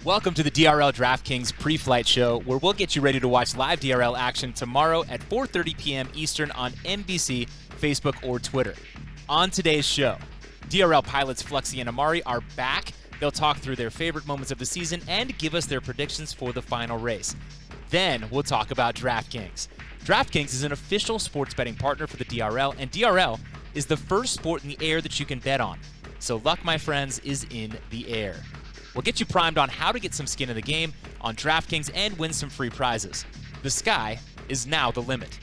Welcome to the DRL DraftKings pre-flight show, where we'll get you ready to watch live DRL action tomorrow at 4:30 p.m. Eastern on NBC, Facebook, or Twitter. On today's show, DRL pilots Fluxy and Amari are back. They'll talk through their favorite moments of the season and give us their predictions for the final race. Then we'll talk about DraftKings. DraftKings is an official sports betting partner for the DRL, and DRL is the first sport in the air that you can bet on. So luck, my friends, is in the air. We'll get you primed on how to get some skin in the game on DraftKings and win some free prizes. The sky is now the limit.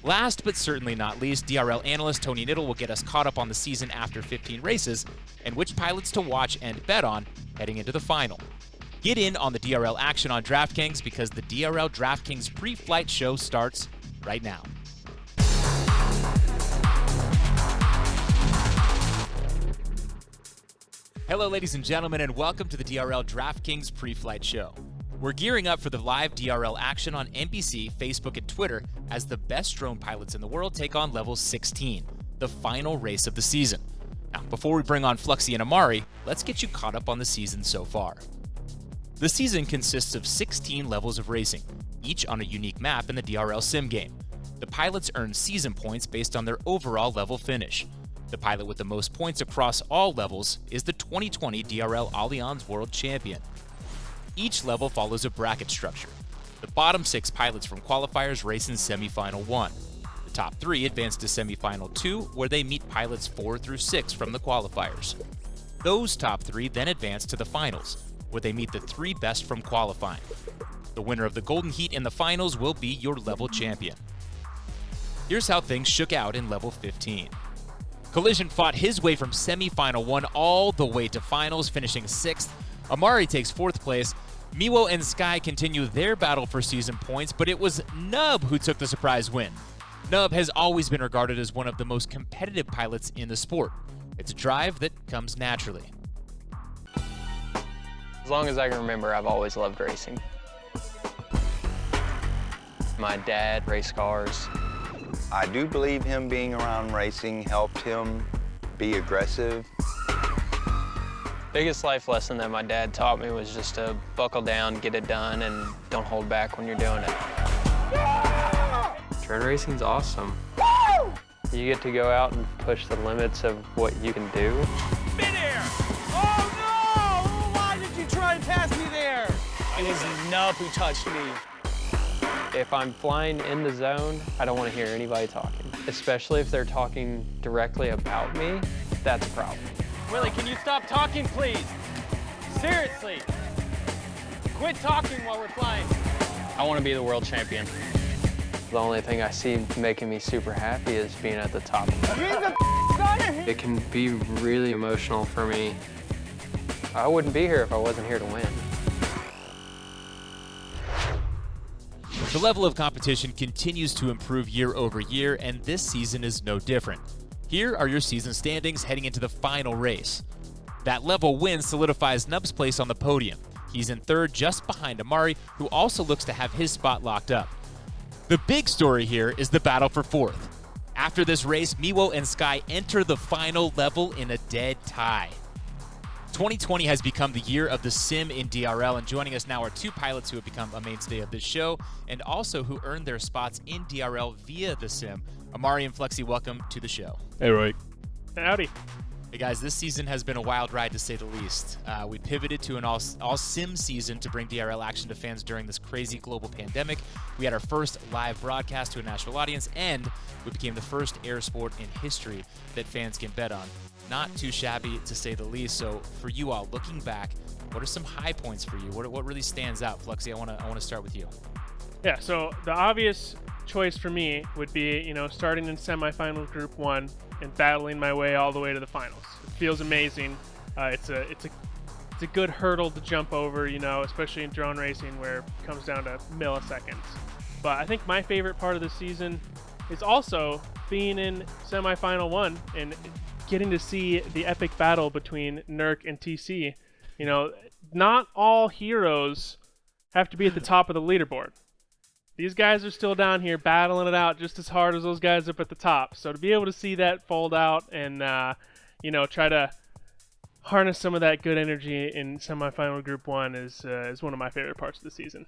Last but certainly not least, DRL analyst Tony Niddle will get us caught up on the season after 15 races and which pilots to watch and bet on heading into the final. Get in on the DRL action on DraftKings because the DRL DraftKings pre-flight show starts right now. Hello, ladies and gentlemen, and welcome to the DRL DraftKings pre-flight show. We're gearing up for the live DRL action on NBC, Facebook, and Twitter as the best drone pilots in the world take on level 16, the final race of the season. Now, before we bring on Fluxy and Amari, let's get you caught up on the season so far. The season consists of 16 levels of racing, each on a unique map in the DRL sim game. The pilots earn season points based on their overall level finish. The pilot with the most points across all levels is the 2020 DRL Allianz World Champion. Each level follows a bracket structure. The bottom 6 pilots from qualifiers race in semifinal 1. The top 3 advance to semifinal 2, where they meet pilots 4 through 6 from the qualifiers. Those top 3 then advance to the finals, where they meet the 3 best from qualifying. The winner of the Golden Heat in the finals will be your level champion. Here's how things shook out in level 15. Collision fought his way from semifinal 1 all the way to finals, finishing 6th. Amari takes 4th place. Miwo and Sky continue their battle for season points, but it was Nub who took the surprise win. Nub has always been regarded as one of the most competitive pilots in the sport. It's a drive that comes naturally. As long as I can remember, I've always loved racing. My dad raced cars. I do believe him being around racing helped him be aggressive. Biggest life lesson that my dad taught me was just to buckle down, get it done, and don't hold back when you're doing it. Drone racing's awesome. You get to go out and push the limits of what you can do. Midair! Oh no! Why did you try and pass me there? It was Nub who touched me. If I'm flying in the zone, I don't want to hear anybody talking. Especially if they're talking directly about me, that's a problem. Willie, can you stop talking, please? Seriously. Quit talking while we're flying. I want to be the world champion. The only thing I see making me super happy is being at the top. It can be really emotional for me. I wouldn't be here if I wasn't here to win. The level of competition continues to improve year over year, and this season is no different. Here are your season standings heading into the final race. That level win solidifies Nub's place on the podium. He's in 3rd just behind Amari, who also looks to have his spot locked up. The big story here is the battle for 4th. After this race, Miwo and Sky enter the final level in a dead tie. 2020 has become the year of the sim in DRL, and joining us now are 2 pilots who have become a mainstay of this show and also who earned their spots in DRL via the sim. Amari and Fluxy, welcome to the show. Hey, Roy. Howdy. Hey guys, this season has been a wild ride to say the least. We pivoted to an all sim season to bring DRL action to fans during this crazy global pandemic. We had our first live broadcast to a national audience, and we became the first air sport in history that fans can bet on. Not too shabby to say the least. So for you all, looking back, what are some high points for you? What really stands out? Fluxy, I want to start with you. Yeah, so the obvious choice for me would be, starting in semifinal Group 1 and battling my way all the way to the finals. It feels amazing. It's a good hurdle to jump over, especially in drone racing where it comes down to milliseconds. But I think my favorite part of the season is also being in semifinal 1 and getting to see the epic battle between Nurk and TC. Not all heroes have to be at the top of the leaderboard. These guys are still down here battling it out just as hard as those guys up at the top. So to be able to see that fold out and, try to harness some of that good energy in semifinal Group 1 is one of my favorite parts of the season.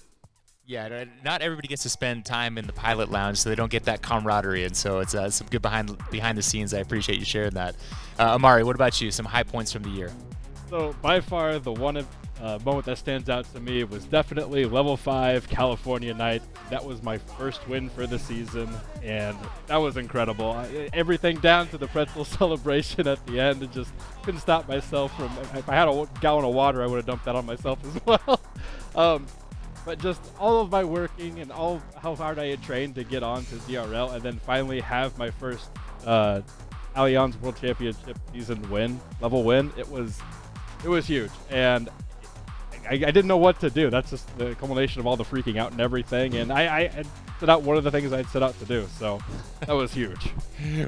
Yeah, not everybody gets to spend time in the pilot lounge, so they don't get that camaraderie, and so it's some good behind the scenes. I appreciate you sharing that. Amari, what about you? Some high points from the year? So by far the one moment that stands out to me was definitely Level 5 California Night. That was my first win for the season, and that was incredible. Everything down to the pretzel celebration at the end, and just couldn't stop myself from. If I had a gallon of water, I would have dumped that on myself as well. But just all of my working and all how hard I had trained to get on to DRL, and then finally have my first Allianz World Championship season level win. It was huge, and I didn't know what to do. That's just the culmination of all the freaking out and everything, and I set out one of the things I'd set out to do, so that was huge.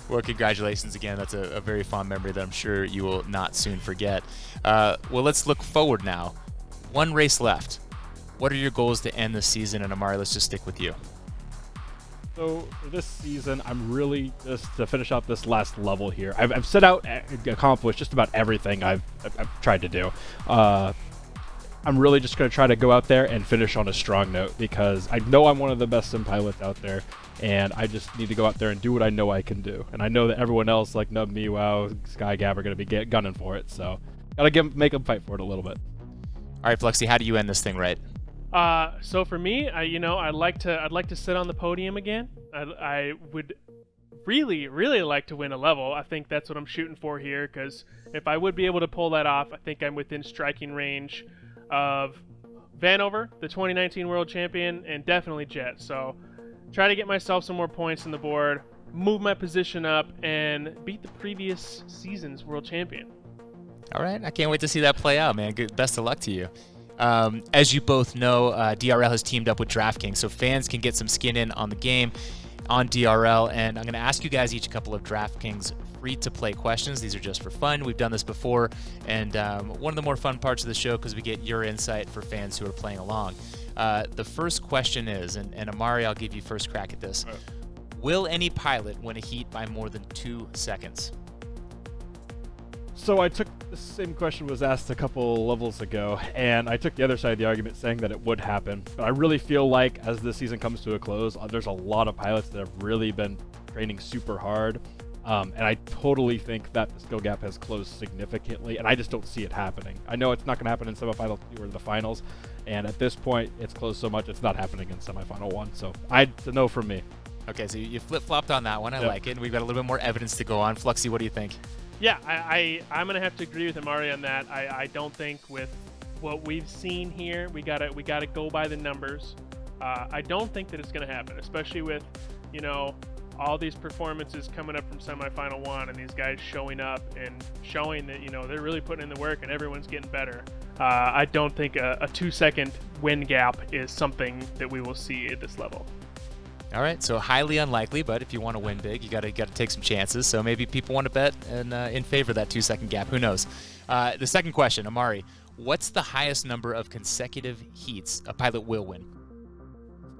Well, congratulations again. That's a very fond memory that I'm sure you will not soon forget. Well, let's look forward now. One race left. What are your goals to end the season? And Amari, let's just stick with you. So for this season, I'm really just to finish out this last level here. I've set out and accomplished just about everything I've tried to do. I'm really just going to try to go out there and finish on a strong note, because I know I'm one of the best sim pilots out there, and I just need to go out there and do what I know I can do. And I know that everyone else, like Nub, Meow, Sky, Gab, are going to be gunning for it. So gotta make them fight for it a little bit. All right, Flexi, how do you end this thing right? So for me, I'd like to sit on the podium again. I would really like to win a level. I think that's what I'm shooting for here, because if I would be able to pull that off, I think I'm within striking range of Vanover, the 2019 World Champion, and definitely Jet. So try to get myself some more points on the board, move my position up, and beat the previous season's World Champion. All right, I can't wait to see that play out, man. Best of luck to you. As you both know, DRL has teamed up with DraftKings, so fans can get some skin in on the game on DRL, and I'm going to ask you guys each a couple of DraftKings free-to-play questions. These are just for fun. We've done this before, and one of the more fun parts of the show, because we get your insight for fans who are playing along. The first question is, and Amari, I'll give you first crack at this. Will any pilot win a heat by more than 2 seconds? So I took the same question was asked a couple levels ago, and I took the other side of the argument, saying that it would happen. But I really feel like as the season comes to a close, there's a lot of pilots that have really been training super hard, and I totally think that the skill gap has closed significantly, and I just don't see it happening. I know it's not going to happen in semifinal 2 or the finals, and at this point, it's closed so much it's not happening in semifinal 1. So it's a no from me. Okay, so you flip-flopped on that one. I like it, and we've got a little bit more evidence to go on. Fluxy, what do you think? Yeah, I'm gonna have to agree with Amari on that. I don't think with what we've seen here, we gotta go by the numbers. I don't think that it's gonna happen, especially with all these performances coming up from semifinal 1 and these guys showing up and showing that they're really putting in the work and everyone's getting better. I don't think a 2-second win gap is something that we will see at this level. All right, so highly unlikely, but if you want to win big, you got to take some chances. So maybe people want to bet and in favor of that 2-second gap. Who knows? The second question, Amari, what's the highest number of consecutive heats a pilot will win?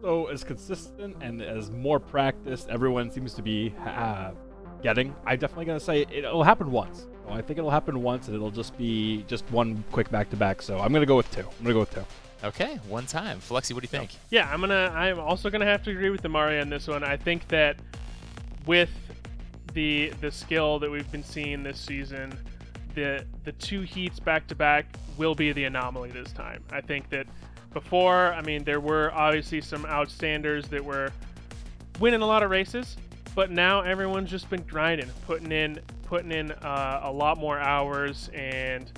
So as consistent and as more practiced everyone seems to be getting, I'm definitely going to say it'll happen once. So I think it'll happen once, and it'll just be one quick back-to-back. So I'm going to go with 2. Okay, one time. Flexi, what do you think? Yeah, I'm also gonna have to agree with Amari on this one. I think that with the skill that we've been seeing this season, the 2 heats back to back will be the anomaly this time. I think that before, there were obviously some outstanders that were winning a lot of races, but now everyone's just been grinding, putting in a lot more hours, and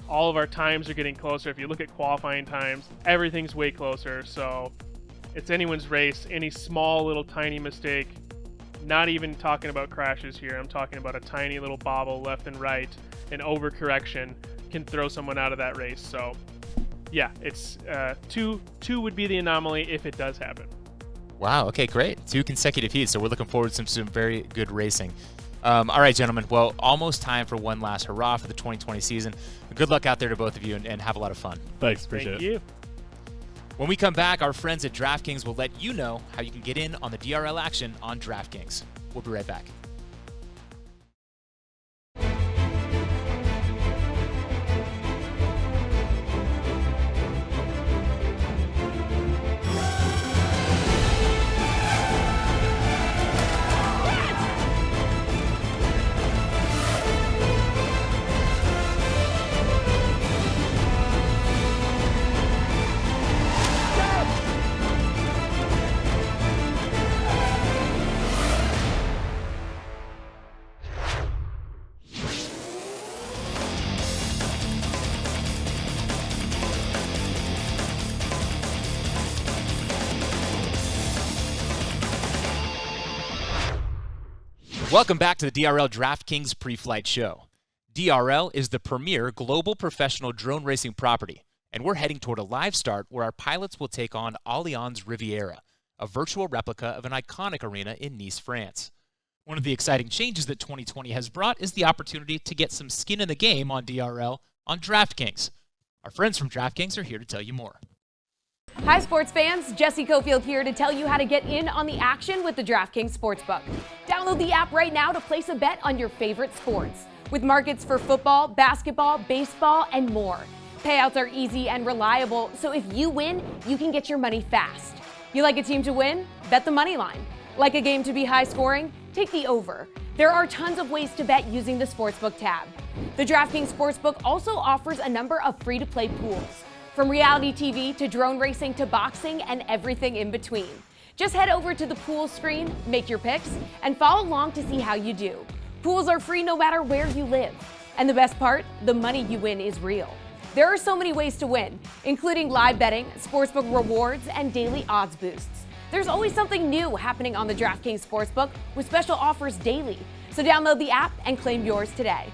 all of our times are getting closer. If you look at qualifying times, everything's way closer. So it's anyone's race. Any small little tiny mistake, not even talking about crashes here, I'm talking about a tiny little bobble left and right, an overcorrection can throw someone out of that race. So yeah, it's 2 would be the anomaly if it does happen. Wow, okay, great. 2 consecutive heats, so we're looking forward to some very good racing. All right, gentlemen. Well, almost time for one last hurrah for the 2020 season. Good luck out there to both of you, and have a lot of fun. Thanks, appreciate it. Thank you. When we come back, our friends at DraftKings will let you know how you can get in on the DRL action on DraftKings. We'll be right back. Welcome back to the DRL DraftKings pre-flight show. DRL is the premier global professional drone racing property, and we're heading toward a live start where our pilots will take on Allianz Riviera, a virtual replica of an iconic arena in Nice, France. One of the exciting changes that 2020 has brought is the opportunity to get some skin in the game on DRL on DraftKings. Our friends from DraftKings are here to tell you more. Hi sports fans, Jesse Cofield here to tell you how to get in on the action with the DraftKings Sportsbook. Download the app right now to place a bet on your favorite sports, with markets for football, basketball, baseball, and more. Payouts are easy and reliable, so if you win, you can get your money fast. You like a team to win? Bet the money line. Like a game to be high scoring? Take the over. There are tons of ways to bet using the Sportsbook tab. The DraftKings Sportsbook also offers a number of free-to-play pools, from reality TV to drone racing to boxing and everything in between. Just head over to the pool screen, make your picks, and follow along to see how you do. Pools are free no matter where you live. And the best part, the money you win is real. There are so many ways to win, including live betting, sportsbook rewards, and daily odds boosts. There's always something new happening on the DraftKings Sportsbook with special offers daily. So download the app and claim yours today.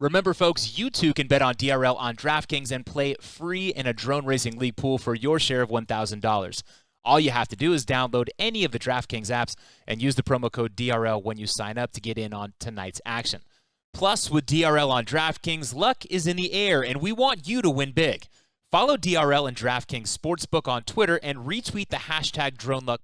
Remember, folks, you too can bet on DRL on DraftKings and play free in a drone racing league pool for your share of $1,000. All you have to do is download any of the DraftKings apps and use the promo code DRL when you sign up to get in on tonight's action. Plus, with DRL on DraftKings, luck is in the air, and we want you to win big. Follow DRL and DraftKings Sportsbook on Twitter and retweet the hashtag DroneLuck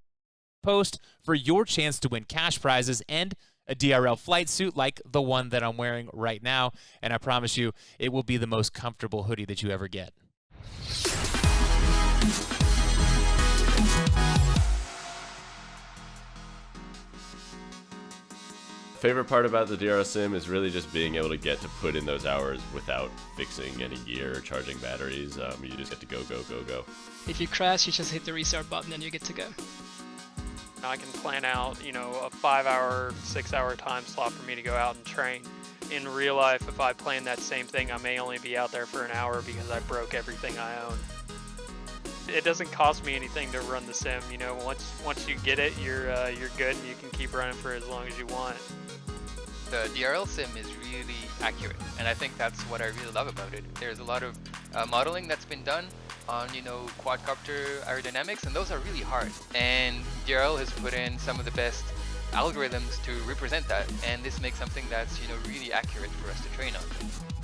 post for your chance to win cash prizes and a DRL flight suit like the one that I'm wearing right now, and I promise you it will be the most comfortable hoodie that you ever get. Favorite part about the DRL sim is really just being able to get to put in those hours without fixing any gear or charging batteries. You just get to go, go, go, go. If you crash, you just hit the restart button and you're good to go. I can plan out, a 5-hour, 6-hour time slot for me to go out and train. In real life, if I plan that same thing, I may only be out there for an hour because I broke everything I own. It doesn't cost me anything to run the sim. Once you get it, you're good and you can keep running for as long as you want. The DRL sim is really accurate, and I think that's what I really love about it. There's a lot of modeling that's been done on quadcopter aerodynamics, and those are really hard, and DRL has put in some of the best algorithms to represent that, and this makes something that's really accurate for us to train on.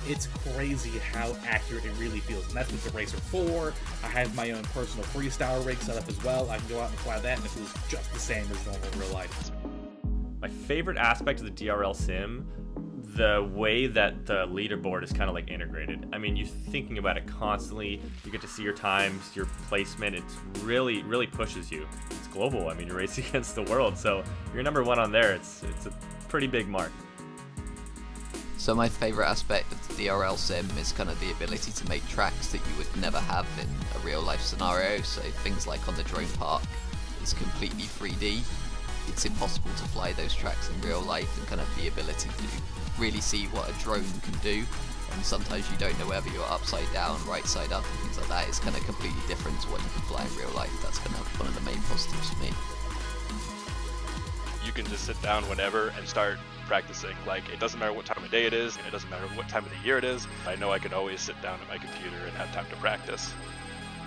It's crazy how accurate it really feels, and that's with the Racer 4. I have my own personal freestyle rig set up as well. I can go out and fly that and it feels just the same as normal real life. My favorite aspect of the DRL sim, the way that the leaderboard is kind of like integrated. I mean, you're thinking about it constantly. You get to see your times, your placement. It really, really pushes you. It's global. I mean, you're racing against the world, so you're number one on there. It's a pretty big mark. So my favorite aspect of the DRL sim is kind of the ability to make tracks that you would never have in a real life scenario. So things like on the drone park, it's completely 3D. It's impossible to fly those tracks in real life, and kind of the ability to really see what a drone can do, and sometimes you don't know whether you're upside down, right side up, and things like that. It's kind of completely different to what you can fly in real life. That's kind of one of the main positives for me. You can just sit down whenever and start practicing. Like, it doesn't matter what time of day it is, and it doesn't matter what time of the year it is. I know I can always sit down at my computer and have time to practice.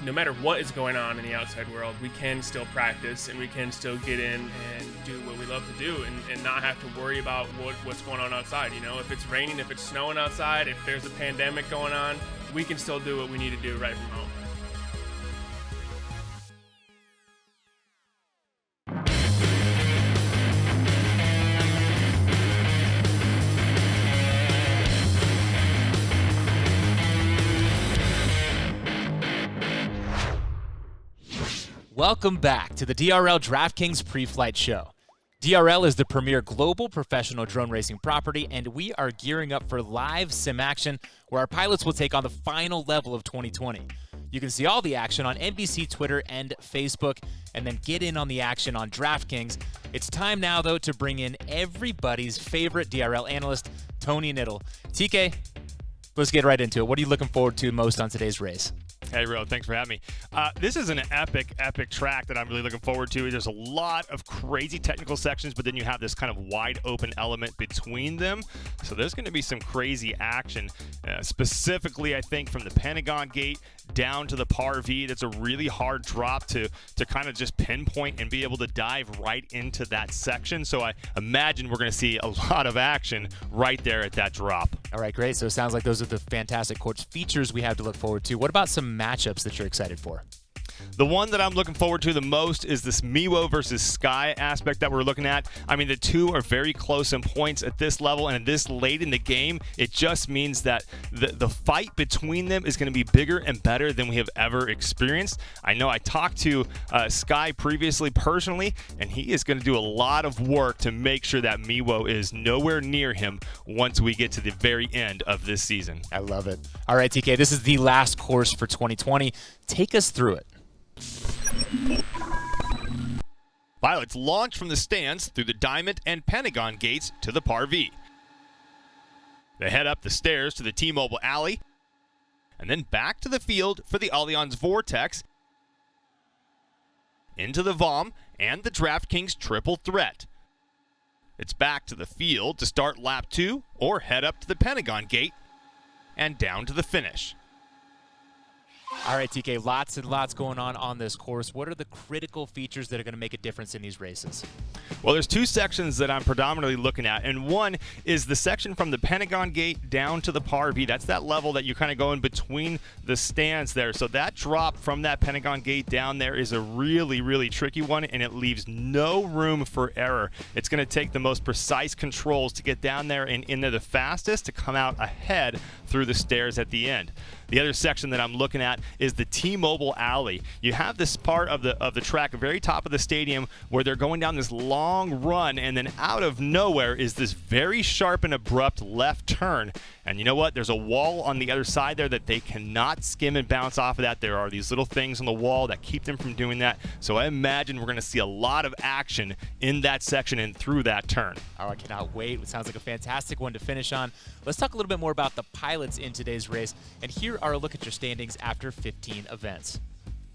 No matter what is going on in the outside world, we can still practice and we can still get in and do what we love to do and not have to worry about what's going on outside. If it's raining, if it's snowing outside, if there's a pandemic going on, we can still do what we need to do right from home. Welcome back to the DRL DraftKings pre-flight show. DRL is the premier global professional drone racing property, and we are gearing up for live sim action where our pilots will take on the final level of 2020. You can see all the action on NBC, Twitter, and Facebook, and then get in on the action on DraftKings. It's time now, though, to bring in everybody's favorite DRL analyst, Tony Nittle. TK, let's get right into it. What are you looking forward to most on today's race? Hey, Ro, thanks for having me. This is an epic track that I'm really looking forward to. There's a lot of crazy technical sections, but then you have this kind of wide open element between them. So there's going to be some crazy action, specifically, I think, from the Pentagon Gate down to the Parvis. That's a really hard drop to kind of just pinpoint and be able to dive right into that section. So I imagine we're going to see a lot of action right there at that drop. All right, great. So it sounds like those are the fantastic course features we have to look forward to. What about some matchups that you're excited for? The one that I'm looking forward to the most is this Miwo versus Sky aspect that we're looking at. I mean, the two are very close in points at this level, and this late in the game, it just means that the fight between them is going to be bigger and better than we have ever experienced. I know I talked to Sky previously personally, and he is going to do a lot of work to make sure that Miwo is nowhere near him once we get to the very end of this season. I love it. All right, TK, this is the last course for 2020. Take us through it. Pilots launch from the stands through the Diamond and Pentagon gates to the Parvis. They head up the stairs to the T-Mobile Alley, and then back to the field for the Allianz Vortex, into the VOM and the DraftKings Triple Threat. It's back to the field to start lap 2 or head up to the Pentagon Gate and down to the finish. All right, TK, lots and lots going on this course. What are the critical features that are going to make a difference in these races? Well, there's two sections that I'm predominantly looking at, and one is the section from the Pentagon Gate down to the Parvis. That's that level that you kind of go in between the stands there. So that drop from that Pentagon Gate down there is a really, really tricky one, and it leaves no room for error. It's going to take the most precise controls to get down there and in there the fastest to come out ahead through the stairs at the end. The other section that I'm looking at is the T-Mobile Alley. You have this part of the track, very top of the stadium, where they're going down this long run, and then out of nowhere is this very sharp and abrupt left turn. And you know what? There's a wall on the other side there that they cannot skim and bounce off of that. There are these little things on the wall that keep them from doing that. So I imagine we're going to see a lot of action in that section and through that turn. Oh, I cannot wait. It sounds like a fantastic one to finish on. Let's talk a little bit more about the pilots in today's race. And here are a look at your standings after 15 events.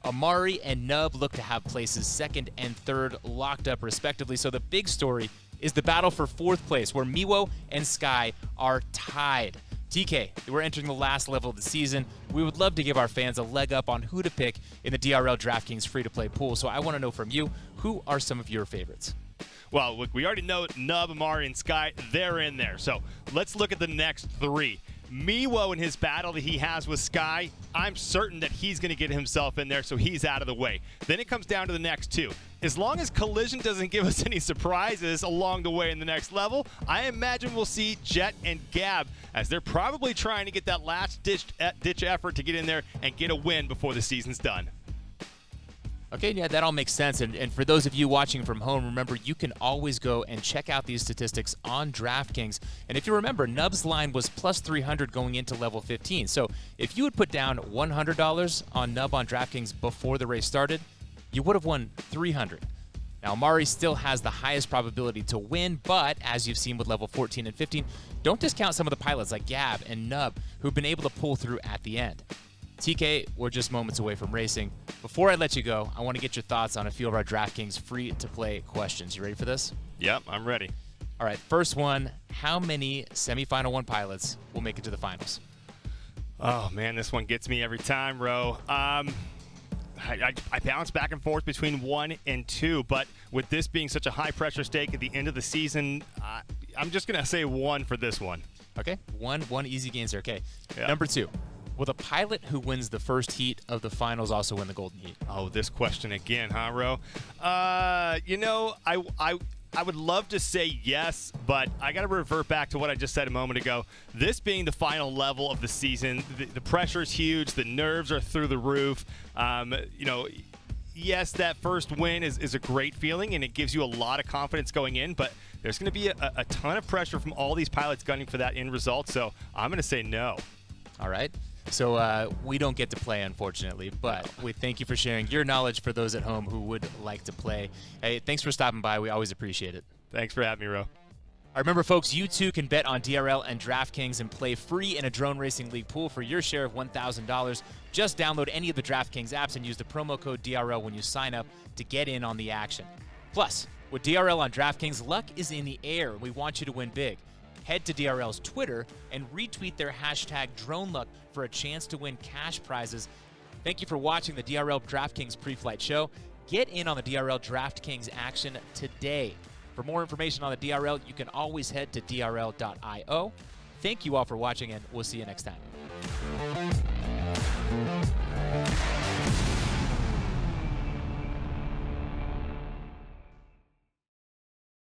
Amari and Nub look to have places 2nd and 3rd locked up respectively. So the big story is the battle for 4th place, where Miwo and Sky are tied. TK, we're entering the last level of the season. We would love to give our fans a leg up on who to pick in the DRL DraftKings free-to-play pool. So I want to know from you, who are some of your favorites? Well, look, we already know Nub, Amari, and Sky, they're in there. So let's look at the next 3. Miwo in his battle that he has with Sky, I'm certain that he's going to get himself in there, so he's out of the way. Then it comes down to the next 2. As long as Collision doesn't give us any surprises along the way in the next level, I imagine we'll see Jet and Gab, as they're probably trying to get that last-ditch effort to get in there and get a win before the season's done. Okay, yeah, that all makes sense. And for those of you watching from home, remember, you can always go and check out these statistics on DraftKings. And if you remember, Nub's line was plus 300 going into level 15. So if you would put down $100 on Nub on DraftKings before the race started, you would have won $300. Now, Mari still has the highest probability to win, but as you've seen with level 14 and 15, don't discount some of the pilots like Gab and Nub who've been able to pull through at the end. TK, we're just moments away from racing. Before I let you go, I want to get your thoughts on a few of our DraftKings free-to-play questions. You ready for this? Yep, I'm ready. All right, first one, how many semifinal 1 pilots will make it to the finals? Oh, man, this one gets me every time, Ro. I bounce back and forth between 1 and 2, but with this being such a high-pressure stake at the end of the season, I'm just going to say 1 for this one. Okay, one easy answer. Okay, Yep. Number 2. Will the pilot who wins the first heat of the finals also win the golden heat? Oh, this question again, huh, Ro? You know, I would love to say yes, but I got to revert back to what I just said a moment ago. This being the final level of the season, the pressure is huge. The nerves are through the roof. You know, yes, that first win is a great feeling, and it gives you a lot of confidence going in, but there's going to be a ton of pressure from all these pilots gunning for that end result, so I'm going to say no. All right. So we don't get to play, unfortunately, but we thank you for sharing your knowledge for those at home who would like to play. Hey, thanks for stopping by. We always appreciate it. Thanks for having me, Ro. Remember, folks, you too can bet on DRL and DraftKings and play free in a drone racing league pool for your share of $1,000. Just download any of the DraftKings apps and use the promo code DRL when you sign up to get in on the action. Plus, with DRL on DraftKings, luck is in the air. We want you to win big. Head to DRL's Twitter and retweet their hashtag DroneLuck for a chance to win cash prizes. Thank you for watching the DRL DraftKings pre-flight show. Get in on the DRL DraftKings action today. For more information on the DRL, you can always head to drl.io. Thank you all for watching, and we'll see you next time.